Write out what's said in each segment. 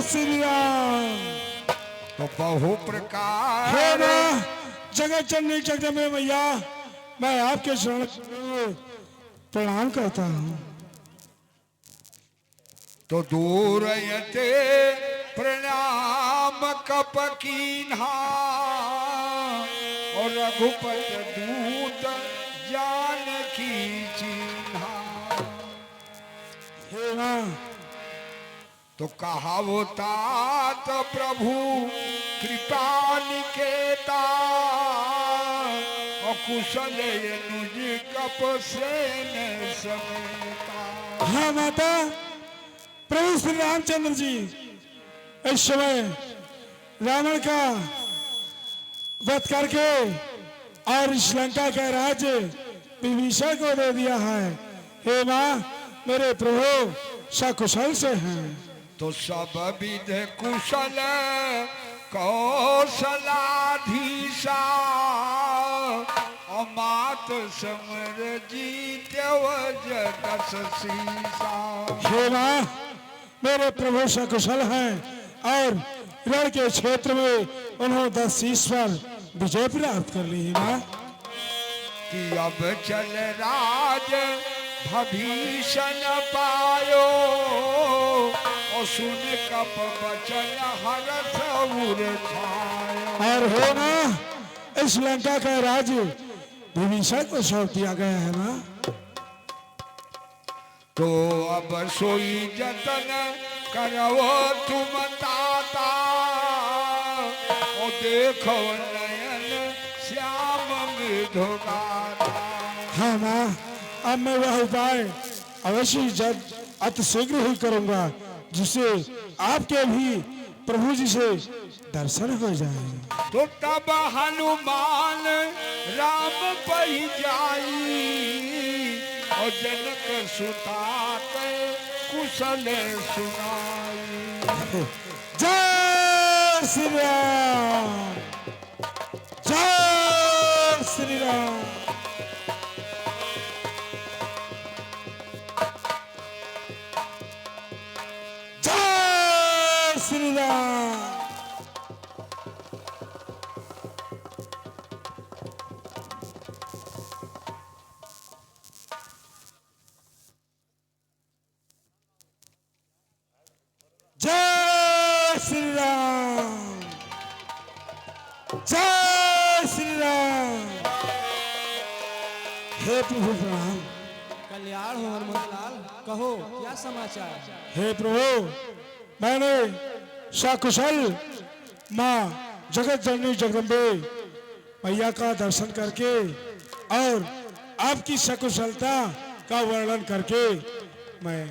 श्री राम। तो बहु प्रकार हे मां जगत जननी जगदम्बे मैया, मैं आपके शरण प्रणाम करता हूँ। तो दूर यते प्रणाम कप कीन्हा और रघुपत दूत जानकी चिन्हा। हे मां तो कहा वो तात प्रभु कृपा निकेता और कुशल अनुज कप सेन समेता। हाँ माता, प्रभु श्री रामचंद्र जी इस समय रावण का वध करके और श्रीलंका का राज्य विभीषण को दे दिया है। हे मां मेरे प्रभु सकुशल से हैं। तो सब विध कुशल कौशलाधीशा अमात समर जीत्यव जगस सीसा। हे मां मेरे प्रभु सकुशल हैं और रण के क्षेत्र में उन्होंने 10 ईश्वर विजय प्राप्त कर ली। मां कि अब चल राज भभीषण पायो और सुन कप बचन हरस उर छायो। और हो ना इस लंका का राज्य विभीषण को सौंप दिया गया है ना। तो अब सोई जतन करो तुम ताता और देखो नयन श्याम मृदुगाता। हाँ मां अब मैं वह उपाय अवश्य जब अति शीघ्र ही करूंगा जिससे आपके भी प्रभु जी से दर्शन हो जाए। तो तब हनुमान राम पही जाई और जनक सुता के कुशल सुनाई। जय श्री राम, जय श्री राम। जय श्री राम। जय श्री राम, जय श्री राम। हे प्रभु प्रणाम। कल्याण हो हनुमंतलाल, कहो क्या समाचार। हे प्रभु मैंने सकुशल माँ जगत जननी जगदम्बे मैया का दर्शन करके और आपकी सकुशलता का वर्णन करके मैं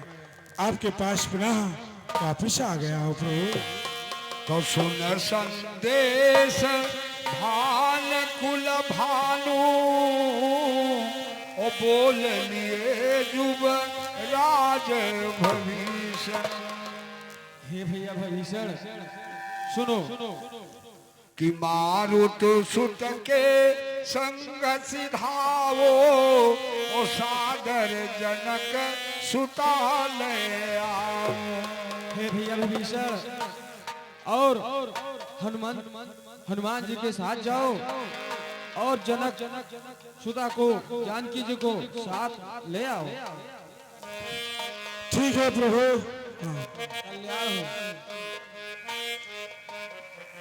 आपके पास पुनः वापिस आ गया हूँ प्रभु। तो सुन संदेश भान कुल भानु और बोल लिए जुब राज भविष्य। हे भैया भविष्ण सुनो, कि मारुत सुत के संग सिधावो और सादर जनक सुता ले आओ। हे भैया भविष्ण और हनुमान जी के साथ जाओ और जनक सुता को जानकी जी को साथ ले आओ। ठीक है प्रभु। कल्याण हो।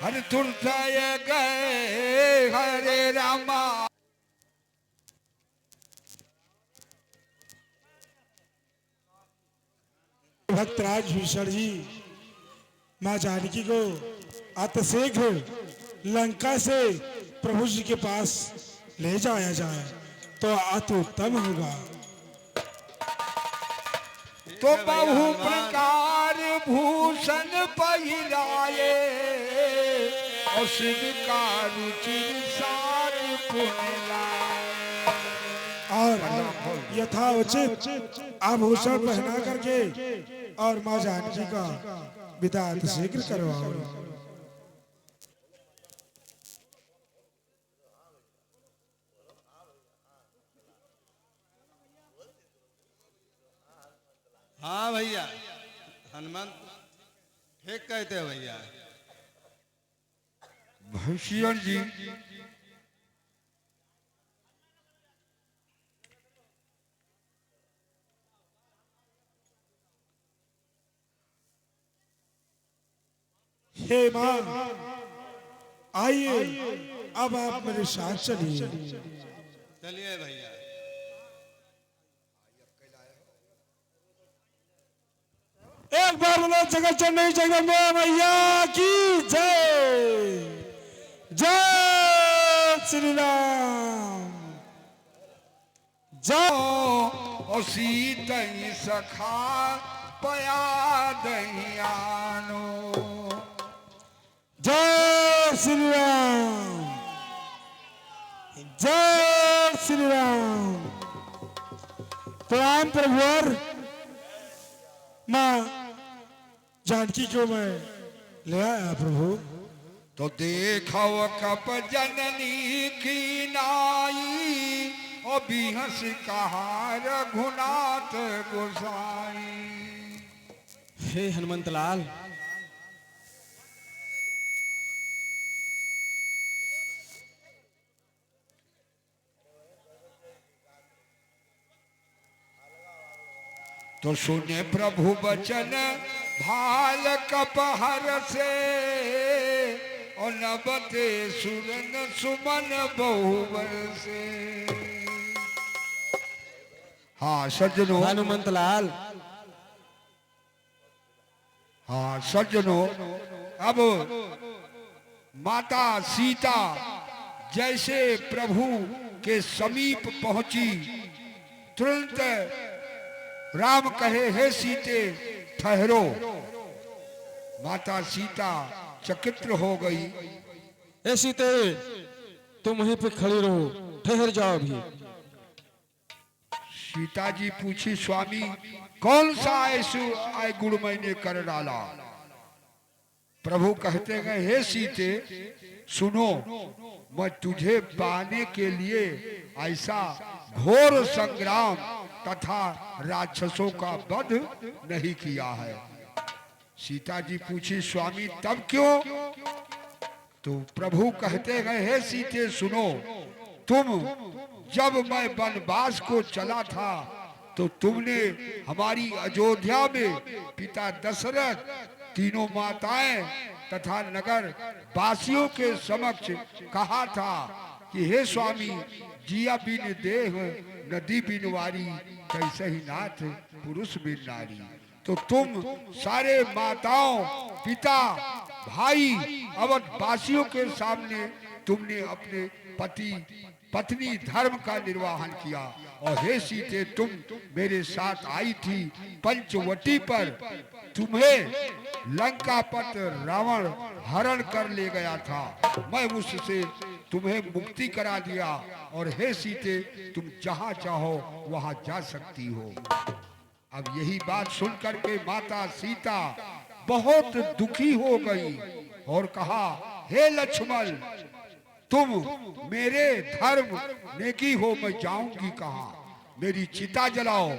हर तुलय गए हरे रामा। भक्तराज भीषण जी माँ जानकी को अतिशीघ्र लंका से प्रभु जी के पास ले जाया जाए तो अति उत्तम होगा। तो बहु प्रकार भूषण पहिराए और शिव का रुचिर सार पुनलाए। और यथाउचित आभूषण पहना करके और माँ जानकी का विदा अतिशीघ्र करवाओ। हाँ भैया हनुमान ठीक कहते हैं भैया। भैसियन जी हे माँ, आइए अब आप मेरे साथ चलिए। चलिए भैया। एक बार बोलो जगत जननी जगदम्बे मैया की जय। जय श्री राम। जय ओ सीतई सखा पया दहियानो। जय श्री राम। जय श्री राम। प्रणाम प्रभु और माँ जानकी को मैं ले आया प्रभु। तो देखव कप जननी की नाई और बिहस कहा रघुनाथ गोसाई। हे हनुमंत लाल, तो सुने प्रभु बचन भाल कपहर से और नबते सुरन सुमन बहुवर से। हाँ सज्जनों, हनुमंत लाल, हाँ सज्जनों, अब माता सीता जैसे प्रभु के समीप पहुंची, तुरंत राम कहे हे सीते ठहरो। माता सीता चकित हो गई। ए सीते, तुम वहीं पे खड़ी रहो, ठहर जाओ अभी। सीता जी पूछी स्वामी कौन सा ऐसा गुण मैंने कर डाला। प्रभु कहते गए हे सीते सुनो, मैं तुझे पाने के लिए ऐसा घोर संग्राम तथा राक्षसों का वध नहीं किया है। सीता जी पूछी स्वामी तब क्यों। तो प्रभु कहते गए हे सीते सुनो, तुम जब मैं वनवास को चला था तो तुमने हमारी अयोध्या में पिता दशरथ, तीनों माताएं तथा नगर वासियों के समक्ष कहा था कि हे स्वामी जिया बिन देह नदी बिन वारी, कैसे ही नाथ पुरुष बिन नारी। तो तुम सारे माताओं, पिता, भाई, अवध वासियों के सामने तुमने अपने पति पत्नी धर्म का निर्वाहन किया। और हे सीते तुम मेरे साथ आई थी पंचवटी पर, तुम्हें लंकापत रावण हरण कर ले गया था, मैं उससे तुम्हें मुक्ति करा दिया। और हे सीते तुम जहां चाहो वहां जा सकती हो। अब यही बात सुनकर के माता सीता बहुत दुखी हो गई और कहा हे लक्ष्मण तुम मेरे धर्म नेकी हो, मैं जाऊंगी कहां। मेरी चिता जलाओ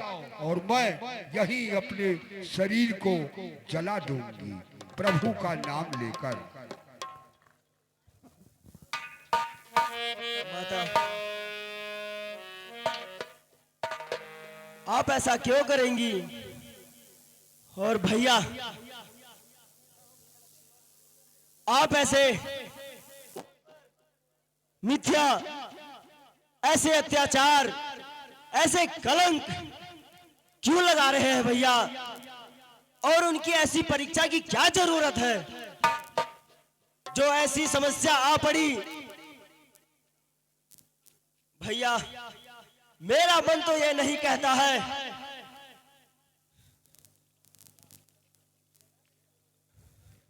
और मैं यही अपने शरीर को जला दूंगी प्रभु का नाम लेकर। माता, आप ऐसा क्यों करेंगी? और भैया आप ऐसे मिथ्या, ऐसे अत्याचार, ऐसे कलंक क्यों लगा रहे हैं भैया? और उनकी ऐसी परीक्षा की क्या जरूरत है जो ऐसी समस्या आ पड़ी? भैया मेरा मन तो ये नहीं कहता है।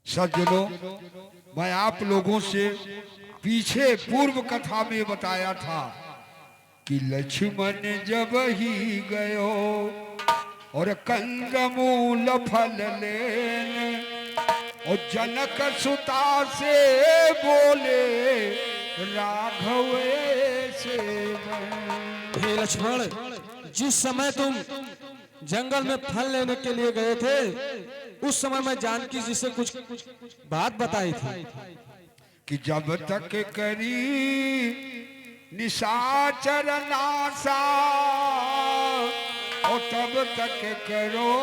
सज्जनों, मैं आप लोगों से पीछे पूर्व कथा में बताया था कि लक्ष्मण जब ही गयो और कंदमूल फल लेने और जनक सुता से बोले राघव से। हे लक्ष्मण, जिस समय तुम जंगल में फल लेने के लिए गए थे उस समय मैं जानकी जी से कुछ बात बताई थी कि जब तक करी निशाचर नासा और तब तक करो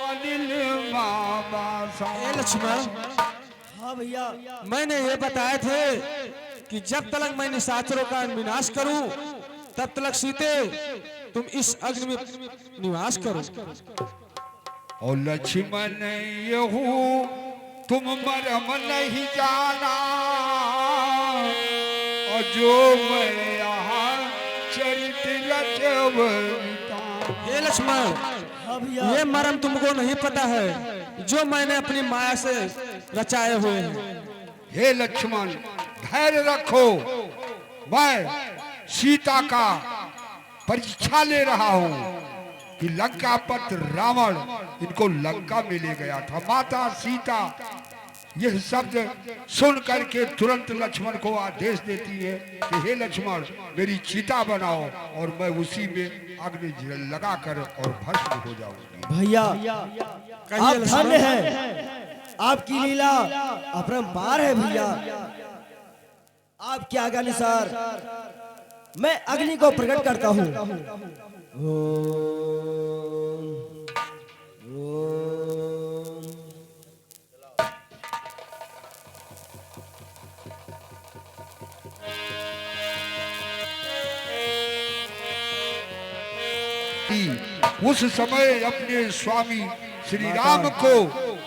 अनिल माबासा। ए लक्ष्मण, हाँ भैया, मैंने ये बताए थे कि जब तक मैं निशाचरों का विनाश करूं तब तक सीते तुम इस अग्नि में निवास करो। और लक्ष्मण यहू तुम मरम नहीं जाना, और जो मैं यहाँ चरित्र रचवता। हे लक्ष्मण, हाँ भैया, ये मर्म तुमको नहीं पता है जो मैंने अपनी माया से रचाए हुए हैं। हे लक्ष्मण धैर्य रखो, मैं सीता का परीक्षा ले रहा हूँ कि लंकापति रावण इनको लंका में ले गया था। माता सीता यह शब्द सुन करके तुरंत लक्ष्मण को आदेश देती है कि हे लक्ष्मण मेरी चिता बनाओ और मैं उसी में अग्नि लगाकर और भस्म हो जाऊंगी। भैया कहिए आप लक्ष्मण। धन्य हैं, आपकी लीला अपरंपार है भैया। आपके आज्ञानुसार मैं अग्नि को प्रकट करता हूँ। उस समय अपने स्वामी श्री राम को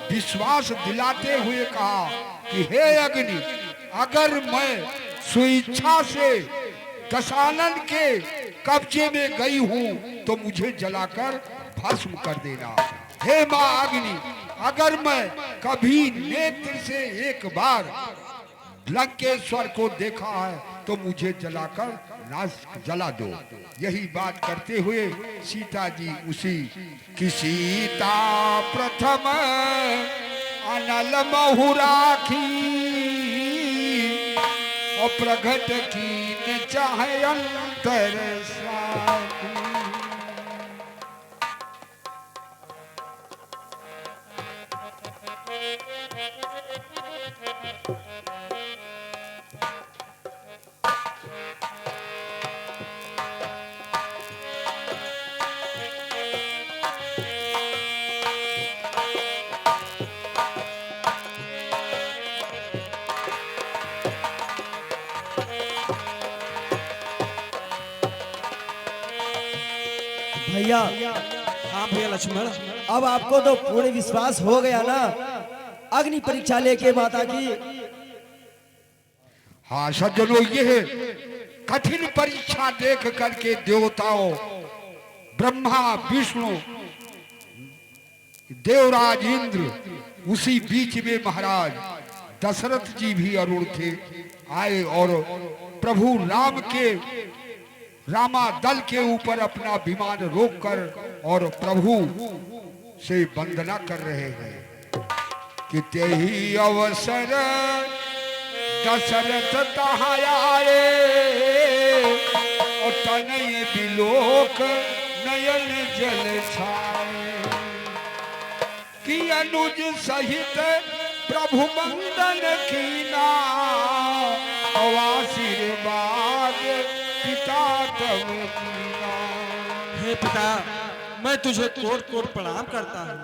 विश्वास दिलाते हुए कहा कि हे अग्नि, अगर मैं स्वेच्छा से दशानन के कब्जे में गई हूँ तो मुझे जलाकर भस्म कर देना। हे माँ अग्नि, अगर मैं कभी नेत्र से एक बार लंकेश्वर को देखा है तो मुझे जलाकर नाश जला दो। यही बात करते हुए सीता जी उसी की सीता प्रथम अनल महु राखी और प्रगट की चाहे अंतर साखी। भैया हाँ भैया लक्ष्मण, अब आपको तो पूर्ण विश्वास हो गया ना अग्नि परीक्षा लेके माता की। हाँ सज्जनों, ये कठिन परीक्षा देख करके देवताओं ब्रह्मा विष्णु देवराज इंद्र, उसी बीच में महाराज दशरथ जी भी अरुण थे आए और प्रभु राम के रामा दल के ऊपर अपना विमान रोककर और प्रभु से वंदना कर रहे हैं कि तेहि अवसर दशरथ तहाँ आए और तनय बिलोक नयन जल छाए कि अनुज सहित प्रभु मंदन कीना और आशीर्वाद पिता तब कीना। हे पिता, मैं तुझे कोट कोट प्रणाम करता हूँ।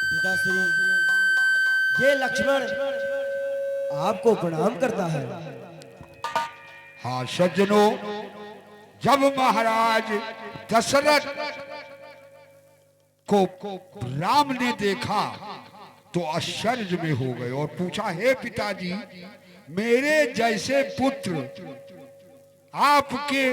पिताश्री, ये लक्ष्मण आपको प्रणाम करता है। हाँ सज्जनों, जब महाराज दशरथ को राम ने देखा तो आश्चर्य में हो गए और पूछा, हे पिताजी, मेरे जैसे पुत्र आपके